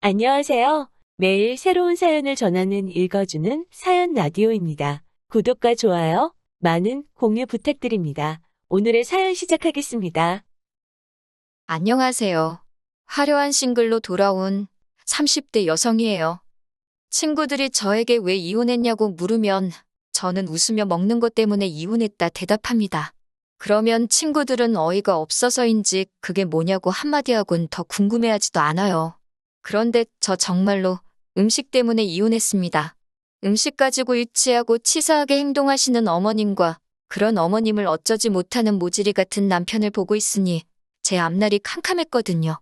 안녕하세요. 매일 새로운 사연을 전하는 읽어주는 사연 라디오입니다. 구독과 좋아요, 많은 공유 부탁드립니다. 오늘의 사연 시작하겠습니다. 안녕하세요. 화려한 싱글로 돌아온 30대 여성이에요. 친구들이 저에게 왜 이혼했냐고 물으면 저는 웃으며 먹는 것 때문에 이혼했다 대답합니다. 그러면 친구들은 어이가 없어서인지 그게 뭐냐고 한마디 하곤 더 궁금해하지도 않아요. 그런데 저 정말로 음식 때문에 이혼했습니다. 음식 가지고 유치하고 치사하게 행동하시는 어머님과 그런 어머님을 어쩌지 못하는 모질이 같은 남편을 보고 있으니 제 앞날이 캄캄했거든요.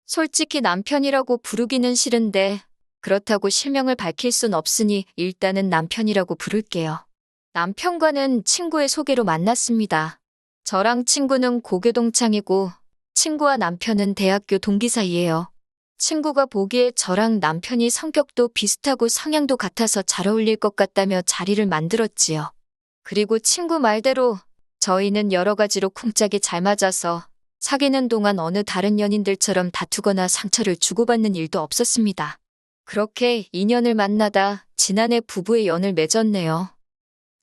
솔직히 남편이라고 부르기는 싫은데 그렇다고 실명을 밝힐 순 없으니 일단은 남편이라고 부를게요. 남편과는 친구의 소개로 만났습니다. 저랑 친구는 고교 동창이고 친구와 남편은 대학교 동기 사이예요. 친구가 보기에 저랑 남편이 성격도 비슷하고 성향도 같아서 잘 어울릴 것 같다며 자리를 만들었지요. 그리고 친구 말대로 저희는 여러 가지로 쿵짝이 잘 맞아서 사귀는 동안 어느 다른 연인들처럼 다투거나 상처를 주고받는 일도 없었습니다. 그렇게 인연을 만나다 지난해 부부의 연을 맺었네요.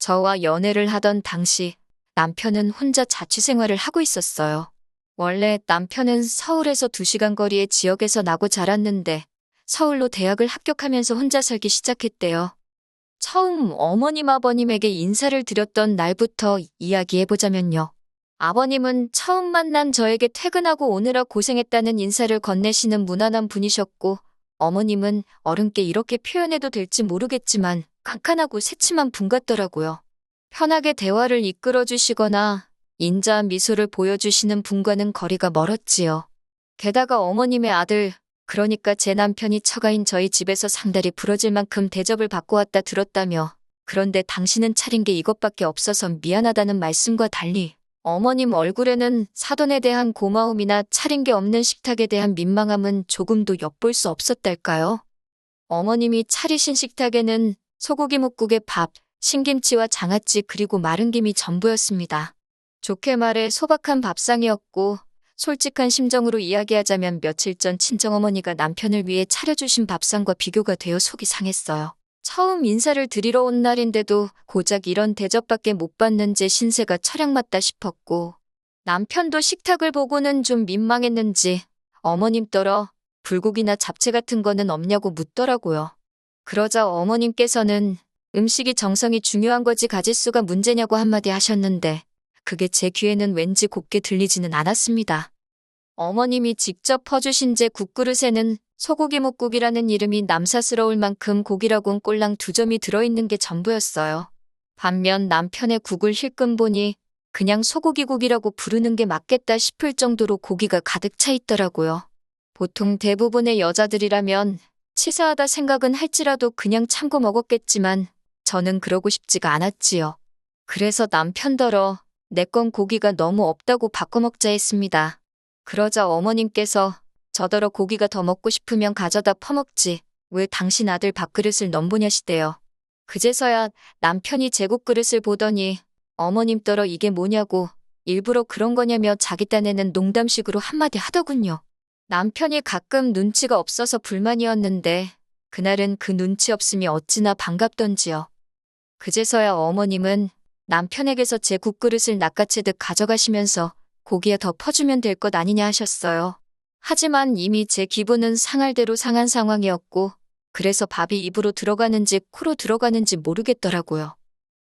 저와 연애를 하던 당시 남편은 혼자 자취생활을 하고 있었어요. 원래 남편은 서울에서 2시간 거리의 지역에서 나고 자랐는데 서울로 대학을 합격하면서 혼자 살기 시작했대요. 처음 어머님 아버님에게 인사를 드렸던 날부터 이야기해보자면요. 아버님은 처음 만난 저에게 퇴근하고 오느라 고생했다는 인사를 건네시는 무난한 분이셨고 어머님은 어른께 이렇게 표현해도 될지 모르겠지만 깐깐하고 새침한 분 같더라고요. 편하게 대화를 이끌어주시거나 인자한 미소를 보여주시는 분과는 거리가 멀었지요. 게다가 어머님의 아들, 그러니까 제 남편이 처가인 저희 집에서 상다리 부러질 만큼 대접을 받고 왔다 들었다며 그런데 당신은 차린 게 이것밖에 없어서 미안하다는 말씀과 달리 어머님 얼굴에는 사돈에 대한 고마움이나 차린 게 없는 식탁에 대한 민망함은 조금도 엿볼 수 없었달까요? 어머님이 차리신 식탁에는 소고기 묵국에 밥, 신김치와 장아찌 그리고 마른 김이 전부였습니다. 좋게 말해 소박한 밥상이었고 솔직한 심정으로 이야기하자면 며칠 전 친정어머니가 남편을 위해 차려주신 밥상과 비교가 되어 속이 상했어요. 처음 인사를 드리러 온 날인데도 고작 이런 대접밖에 못 받는 제 신세가 철양맞다 싶었고 남편도 식탁을 보고는 좀 민망했는지 어머님 떨어 불고기나 잡채 같은 거는 없냐고 묻더라고요. 그러자 어머님께서는 음식이 정성이 중요한 거지 가짓수가 문제냐고 한마디 하셨는데 그게 제 귀에는 왠지 곱게 들리지는 않았습니다. 어머님이 직접 퍼주신 제 국그릇에는 소고기 묵국이라는 이름이 남사스러울 만큼 고기라곤 꼴랑 2점이 들어있는 게 전부였어요. 반면 남편의 국을 힐끔 보니 그냥 소고기국이라고 부르는 게 맞겠다 싶을 정도로 고기가 가득 차 있더라고요. 보통 대부분의 여자들이라면 치사하다 생각은 할지라도 그냥 참고 먹었겠지만 저는 그러고 싶지가 않았지요. 그래서 남편더러 내 건 고기가 너무 없다고 바꿔 먹자 했습니다. 그러자 어머님께서 저더러 고기가 더 먹고 싶으면 가져다 퍼먹지 왜 당신 아들 밥그릇을 넘보냐시대요. 그제서야 남편이 제 국그릇을 보더니 어머님더러 이게 뭐냐고 일부러 그런 거냐며 자기 딴에는 농담식으로 한마디 하더군요. 남편이 가끔 눈치가 없어서 불만이었는데 그날은 그 눈치 없음이 어찌나 반갑던지요. 그제서야 어머님은 남편에게서 제 국그릇을 낚아채듯 가져가시면서 고기에 더 퍼주면 될 것 아니냐 하셨어요. 하지만 이미 제 기분은 상할 대로 상한 상황이었고 그래서 밥이 입으로 들어가는지 코로 들어가는지 모르겠더라고요.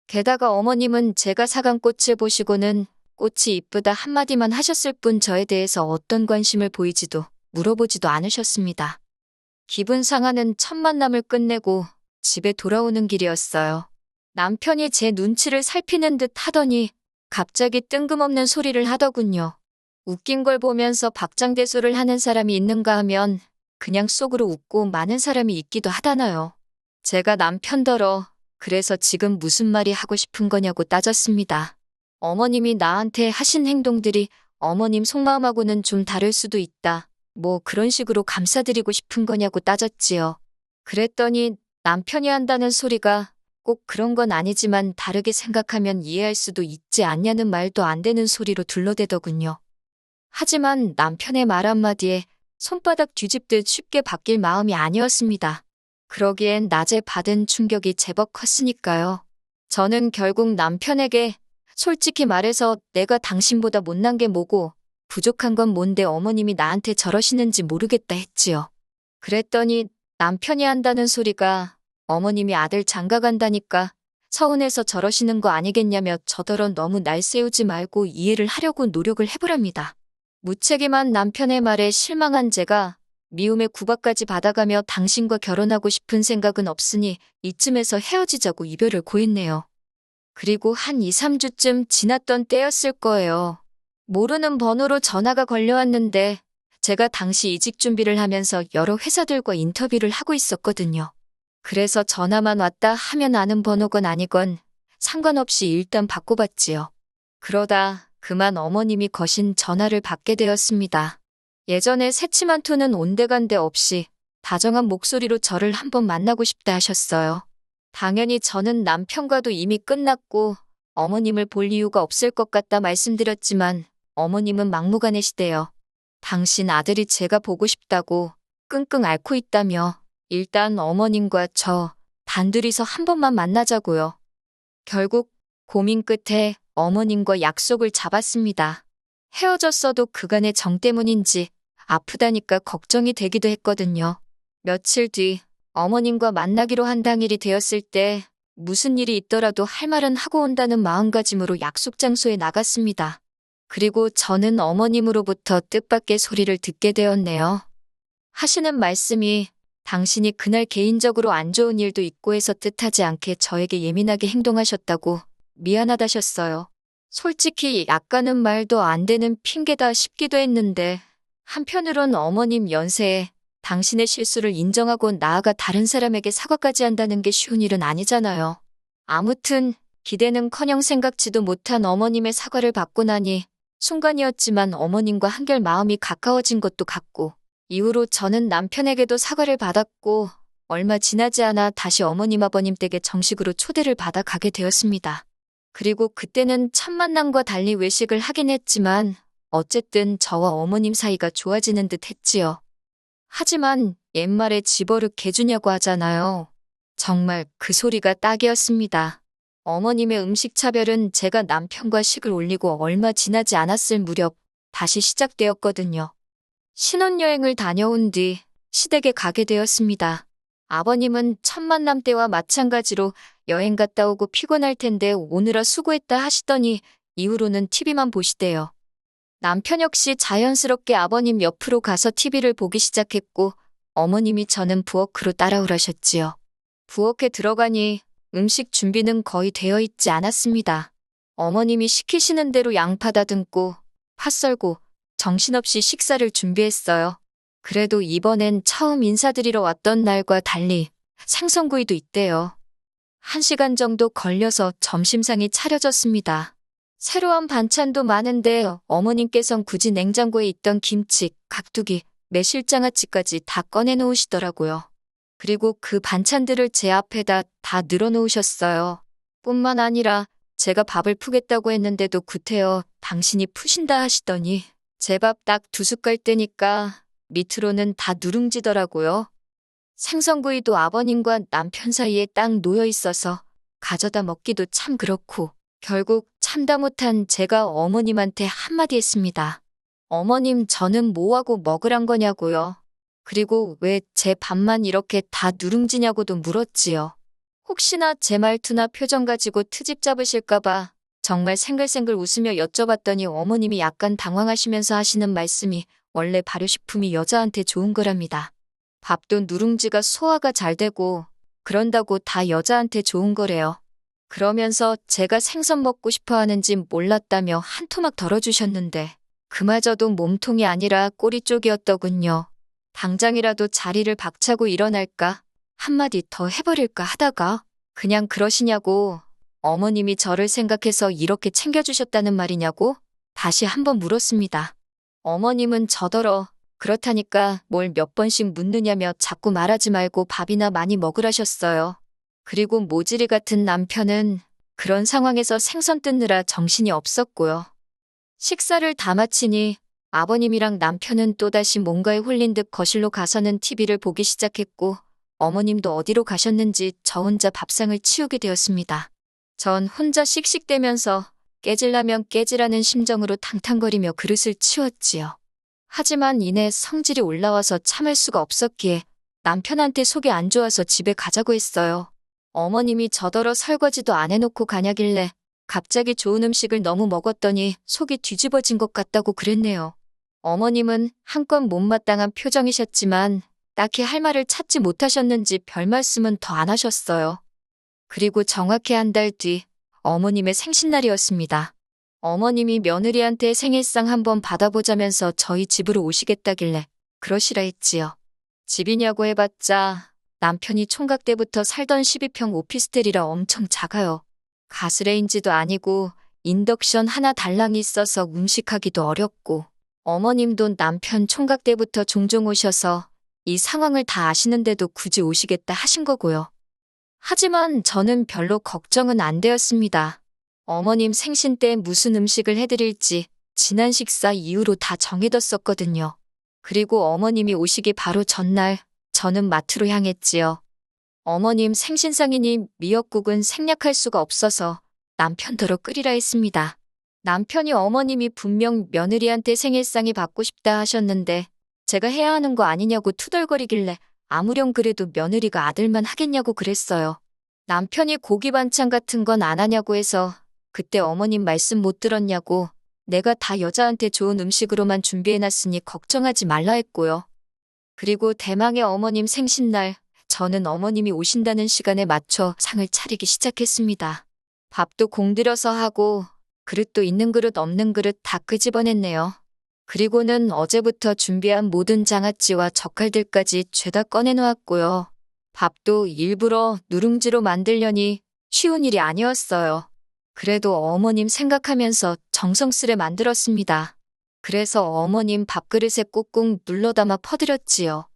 게다가 어머님은 제가 사간 꽃을 보시고는 꽃이 이쁘다 한마디만 하셨을 뿐 저에 대해서 어떤 관심을 보이지도 물어보지도 않으셨습니다. 기분 상하는 첫 만남을 끝내고 집에 돌아오는 길이었어요. 남편이 제 눈치를 살피는 듯 하더니 갑자기 뜬금없는 소리를 하더군요. 웃긴 걸 보면서 박장대소를 하는 사람이 있는가 하면 그냥 속으로 웃고 마는 사람이 있기도 하다나요. 제가 남편더러 그래서 지금 무슨 말이 하고 싶은 거냐고 따졌습니다. 어머님이 나한테 하신 행동들이 어머님 속마음하고는 좀 다를 수도 있다. 뭐 그런 식으로 감싸드리고 싶은 거냐고 따졌지요. 그랬더니 남편이 한다는 소리가 꼭 그런 건 아니지만 다르게 생각하면 이해할 수도 있지 않냐는 말도 안 되는 소리로 둘러대더군요. 하지만 남편의 말 한마디에 손바닥 뒤집듯 쉽게 바뀔 마음이 아니었습니다. 그러기엔 낮에 받은 충격이 제법 컸으니까요. 저는 결국 남편에게 솔직히 말해서 내가 당신보다 못난 게 뭐고 부족한 건 뭔데 어머님이 나한테 저러시는지 모르겠다 했지요. 그랬더니 남편이 한다는 소리가 어머님이 아들 장가 간다니까 서운해서 저러시는 거 아니겠냐며 저더러 너무 날 세우지 말고 이해를 하려고 노력을 해보랍니다. 무책임한 남편의 말에 실망한 제가 미움의 구박까지 받아가며 당신과 결혼하고 싶은 생각은 없으니 이쯤에서 헤어지자고 이별을 고했네요. 그리고 한 2, 3주쯤 지났던 때였을 거예요. 모르는 번호로 전화가 걸려왔는데 제가 당시 이직 준비를 하면서 여러 회사들과 인터뷰를 하고 있었거든요. 그래서 전화만 왔다 하면 아는 번호건 아니건 상관없이 일단 받고받지요. 그러다 그만 어머님이 거신 전화를 받게 되었습니다. 예전에 새침한 톤은 온데간데 없이 다정한 목소리로 저를 한번 만나고 싶다 하셨어요. 당연히 저는 남편과도 이미 끝났고 어머님을 볼 이유가 없을 것 같다 말씀드렸지만 어머님은 막무가내시대요. 당신 아들이 제가 보고 싶다고 끙끙 앓고 있다며 일단 어머님과 저 단둘이서 한 번만 만나자고요. 결국 고민 끝에 어머님과 약속을 잡았습니다. 헤어졌어도 그간의 정 때문인지 아프다니까 걱정이 되기도 했거든요. 며칠 뒤 어머님과 만나기로 한 당일이 되었을 때 무슨 일이 있더라도 할 말은 하고 온다는 마음가짐으로 약속 장소에 나갔습니다. 그리고 저는 어머님으로부터 뜻밖의 소리를 듣게 되었네요. 하시는 말씀이 당신이 그날 개인적으로 안 좋은 일도 있고 해서 뜻하지 않게 저에게 예민하게 행동하셨다고 미안하다셨어요. 솔직히 약간은 말도 안 되는 핑계다 싶기도 했는데 한편으론 어머님 연세에 당신의 실수를 인정하고 나아가 다른 사람에게 사과까지 한다는 게 쉬운 일은 아니잖아요. 아무튼 기대는커녕 생각지도 못한 어머님의 사과를 받고 나니 순간이었지만 어머님과 한결 마음이 가까워진 것도 같고 이후로 저는 남편에게도 사과를 받았고 얼마 지나지 않아 다시 어머님 아버님 댁에 정식으로 초대를 받아 가게 되었습니다. 그리고 그때는 첫 만남과 달리 외식을 하긴 했지만 어쨌든 저와 어머님 사이가 좋아지는 듯 했지요. 하지만 옛말에 집어릇 개주냐고 하잖아요. 정말 그 소리가 딱이었습니다. 어머님의 음식 차별은 제가 남편과 식을 올리고 얼마 지나지 않았을 무렵 다시 시작되었거든요. 신혼여행을 다녀온 뒤 시댁에 가게 되었습니다. 아버님은 첫 만남 때와 마찬가지로 여행 갔다 오고 피곤할 텐데 오느라 수고했다 하시더니 이후로는 TV만 보시대요. 남편 역시 자연스럽게 아버님 옆으로 가서 TV를 보기 시작했고 어머님이 저는 부엌으로 따라오라셨지요. 부엌에 들어가니 음식 준비는 거의 되어 있지 않았습니다. 어머님이 시키시는 대로 양파 다듬고 파 썰고 정신없이 식사를 준비했어요. 그래도 이번엔 처음 인사드리러 왔던 날과 달리 생선구이도 있대요. 1시간 정도 걸려서 점심상이 차려졌습니다. 새로운 반찬도 많은데 어머님께선 굳이 냉장고에 있던 김치, 깍두기, 매실장아찌까지 다 꺼내놓으시더라고요. 그리고 그 반찬들을 제 앞에다 다 늘어놓으셨어요. 뿐만 아니라 제가 밥을 푸겠다고 했는데도 구태여 당신이 푸신다 하시더니 제 밥 딱 2숟갈 떼니까 밑으로는 다 누룽지더라고요. 생선구이도 아버님과 남편 사이에 딱 놓여 있어서 가져다 먹기도 참 그렇고 결국 참다 못한 제가 어머님한테 한마디 했습니다. 어머님 저는 뭐하고 먹으란 거냐고요. 그리고 왜 제 밥만 이렇게 다 누룽지냐고도 물었지요. 혹시나 제 말투나 표정 가지고 트집 잡으실까봐 정말 생글생글 웃으며 여쭤봤더니 어머님이 약간 당황하시면서 하시는 말씀이 원래 발효식품이 여자한테 좋은 거랍니다. 밥도 누룽지가 소화가 잘 되고 그런다고 다 여자한테 좋은 거래요. 그러면서 제가 생선 먹고 싶어 하는지 몰랐다며 한 토막 덜어주셨는데 그마저도 몸통이 아니라 꼬리 쪽이었더군요. 당장이라도 자리를 박차고 일어날까 한마디 더 해버릴까 하다가 그냥 그러시냐고 어머님이 저를 생각해서 이렇게 챙겨주셨다는 말이냐고 다시 한번 물었습니다. 어머님은 저더러 그렇다니까 뭘 몇 번씩 묻느냐며 자꾸 말하지 말고 밥이나 많이 먹으라셨어요. 그리고 모질이 같은 남편은 그런 상황에서 생선 뜯느라 정신이 없었고요. 식사를 다 마치니 아버님이랑 남편은 또다시 뭔가에 홀린 듯 거실로 가서는 TV를 보기 시작했고 어머님도 어디로 가셨는지 저 혼자 밥상을 치우게 되었습니다. 전 혼자 씩씩대면서 깨질라면 깨지라는 심정으로 탕탕거리며 그릇을 치웠지요. 하지만 이내 성질이 올라와서 참을 수가 없었기에 남편한테 속이 안 좋아서 집에 가자고 했어요. 어머님이 저더러 설거지도 안 해놓고 가냐길래 갑자기 좋은 음식을 너무 먹었더니 속이 뒤집어진 것 같다고 그랬네요. 어머님은 한껏 못마땅한 표정이셨지만 딱히 할 말을 찾지 못하셨는지 별 말씀은 더 안 하셨어요. 그리고 정확히 한 달 뒤 어머님의 생신날이었습니다. 어머님이 며느리한테 생일상 한번 받아보자면서 저희 집으로 오시겠다길래 그러시라 했지요. 집이냐고 해봤자 남편이 총각 때부터 살던 12평 오피스텔이라 엄청 작아요. 가스레인지도 아니고 인덕션 하나 달랑이 있어서 음식하기도 어렵고 어머님도 남편 총각 때부터 종종 오셔서 이 상황을 다 아시는데도 굳이 오시겠다 하신 거고요. 하지만 저는 별로 걱정은 안 되었습니다. 어머님 생신 때 무슨 음식을 해드릴지 지난 식사 이후로 다 정해뒀었거든요. 그리고 어머님이 오시기 바로 전날 저는 마트로 향했지요. 어머님 생신상이니 미역국은 생략할 수가 없어서 남편더러 끓이라 했습니다. 남편이 어머님이 분명 며느리한테 생일상이 받고 싶다 하셨는데 제가 해야 하는 거 아니냐고 투덜거리길래 아무렴 그래도 며느리가 아들만 하겠냐고 그랬어요. 남편이 고기 반찬 같은 건 안 하냐고 해서 그때 어머님 말씀 못 들었냐고 내가 다 여자한테 좋은 음식으로만 준비해놨으니 걱정하지 말라 했고요. 그리고 대망의 어머님 생신날 저는 어머님이 오신다는 시간에 맞춰 상을 차리기 시작했습니다. 밥도 공들여서 하고 그릇도 있는 그릇 없는 그릇 다 끄집어냈네요. 그리고는 어제부터 준비한 모든 장아찌와 젓갈들까지 죄다 꺼내놓았고요. 밥도 일부러 누룽지로 만들려니 쉬운 일이 아니었어요. 그래도 어머님 생각하면서 정성스레 만들었습니다. 그래서 어머님 밥그릇에 꾹꾹 눌러 담아 퍼드렸지요.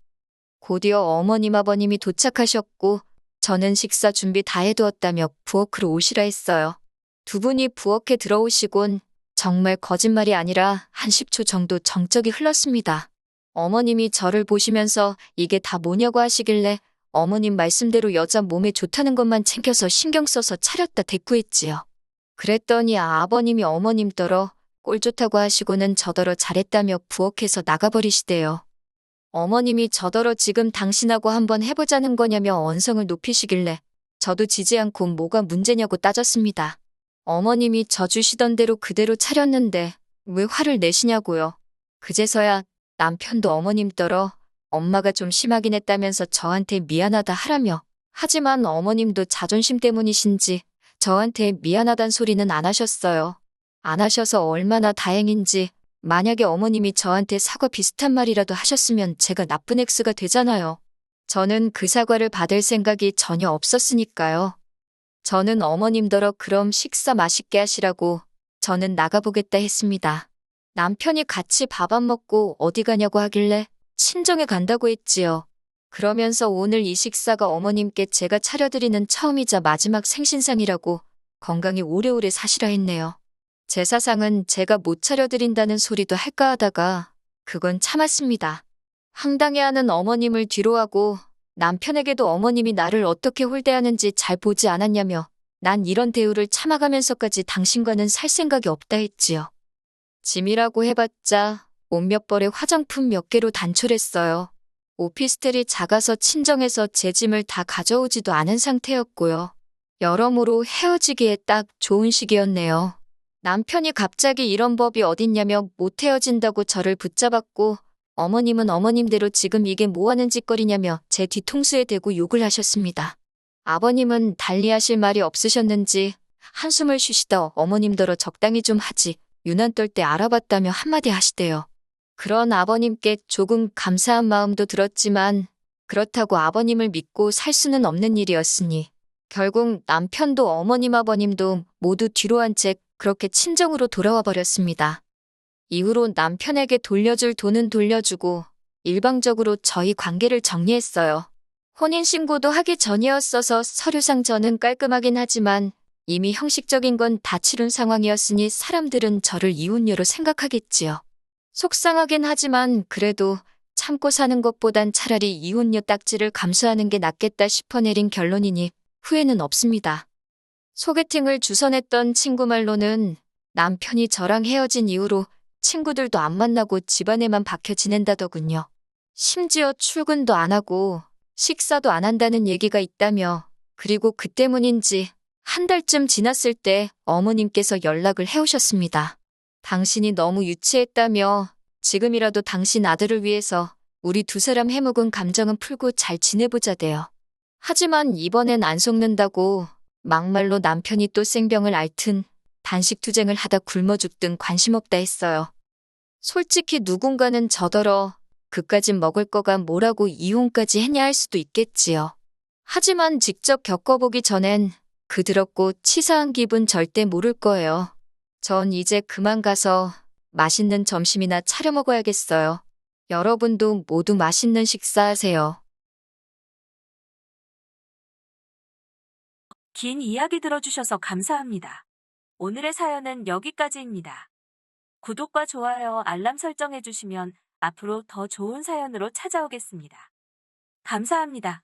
곧이어 어머님 아버님이 도착하셨고 저는 식사 준비 다 해두었다며 부엌으로 오시라 했어요. 두 분이 부엌에 들어오시곤 정말 거짓말이 아니라 한 10초 정도 정적이 흘렀습니다. 어머님이 저를 보시면서 이게 다 뭐냐고 하시길래 어머님 말씀대로 여자 몸에 좋다는 것만 챙겨서 신경 써서 차렸다 대꾸했지요. 그랬더니 아버님이 어머님더러 꼴 좋다고 하시고는 저더러 잘했다며 부엌에서 나가버리시대요. 어머님이 저더러 지금 당신하고 한번 해보자는 거냐며 언성을 높이시길래 저도 지지 않고 뭐가 문제냐고 따졌습니다. 어머님이 저 주시던 대로 그대로 차렸는데 왜 화를 내시냐고요. 그제서야 남편도 어머님더러 엄마가 좀 심하긴 했다면서 저한테 미안하다 하라며 하지만 어머님도 자존심 때문이신지 저한테 미안하단 소리는 안 하셨어요. 안 하셔서 얼마나 다행인지 만약에 어머님이 저한테 사과 비슷한 말이라도 하셨으면 제가 나쁜 X가 되잖아요. 저는 그 사과를 받을 생각이 전혀 없었으니까요. 저는 어머님더러 그럼 식사 맛있게 하시라고 저는 나가보겠다 했습니다. 남편이 같이 밥 안 먹고 어디 가냐고 하길래 친정에 간다고 했지요. 그러면서 오늘 이 식사가 어머님께 제가 차려드리는 처음이자 마지막 생신상이라고 건강히 오래오래 사시라 했네요. 제사상은 제가 못 차려드린다는 소리도 할까 하다가 그건 참았습니다. 황당해하는 어머님을 뒤로하고 남편에게도 어머님이 나를 어떻게 홀대하는지 잘 보지 않았냐며 난 이런 대우를 참아가면서까지 당신과는 살 생각이 없다 했지요. 짐이라고 해봤자 옷 몇 벌에 화장품 몇 개로 단촐했어요. 오피스텔이 작아서 친정에서 제 짐을 다 가져오지도 않은 상태였고요. 여러모로 헤어지기에 딱 좋은 시기였네요. 남편이 갑자기 이런 법이 어딨냐며 못 헤어진다고 저를 붙잡았고 어머님은 어머님대로 지금 이게 뭐하는 짓거리냐며 제 뒤통수에 대고 욕을 하셨습니다. 아버님은 달리하실 말이 없으셨는지 한숨을 쉬시다 어머님더러 적당히 좀 하지 유난 떨 때 알아봤다며 한마디 하시대요. 그런 아버님께 조금 감사한 마음도 들었지만 그렇다고 아버님을 믿고 살 수는 없는 일이었으니 결국 남편도 어머님 아버님도 모두 뒤로 한 채 그렇게 친정으로 돌아와 버렸습니다. 이후로 남편에게 돌려줄 돈은 돌려주고 일방적으로 저희 관계를 정리했어요. 혼인신고도 하기 전이었어서 서류상 저는 깔끔하긴 하지만 이미 형식적인 건 다 치룬 상황이었으니 사람들은 저를 이혼녀로 생각하겠지요. 속상하긴 하지만 그래도 참고 사는 것보단 차라리 이혼녀 딱지를 감수하는 게 낫겠다 싶어 내린 결론이니 후회는 없습니다. 소개팅을 주선했던 친구 말로는 남편이 저랑 헤어진 이후로 친구들도 안 만나고 집안에만 박혀 지낸다더군요. 심지어 출근도 안 하고 식사도 안 한다는 얘기가 있다며, 그리고 그 때문인지 한 달쯤 지났을 때 어머님께서 연락을 해오셨습니다. 당신이 너무 유치했다며 지금이라도 당신 아들을 위해서 우리 두 사람 해묵은 감정은 풀고 잘 지내보자대요. 하지만 이번엔 안 속는다고 막말로 남편이 또 생병을 앓든 단식 투쟁을 하다 굶어 죽든 관심 없다 했어요. 솔직히 누군가는 저더러 그까짓 먹을 거가 뭐라고 이혼까지 했냐 할 수도 있겠지요. 하지만 직접 겪어보기 전엔 그 더럽고 치사한 기분 절대 모를 거예요. 전 이제 그만 가서 맛있는 점심이나 차려 먹어야겠어요. 여러분도 모두 맛있는 식사하세요. 긴 이야기 들어주셔서 감사합니다. 오늘의 사연은 여기까지입니다. 구독과 좋아요, 알람 설정해주시면 앞으로 더 좋은 사연으로 찾아오겠습니다. 감사합니다.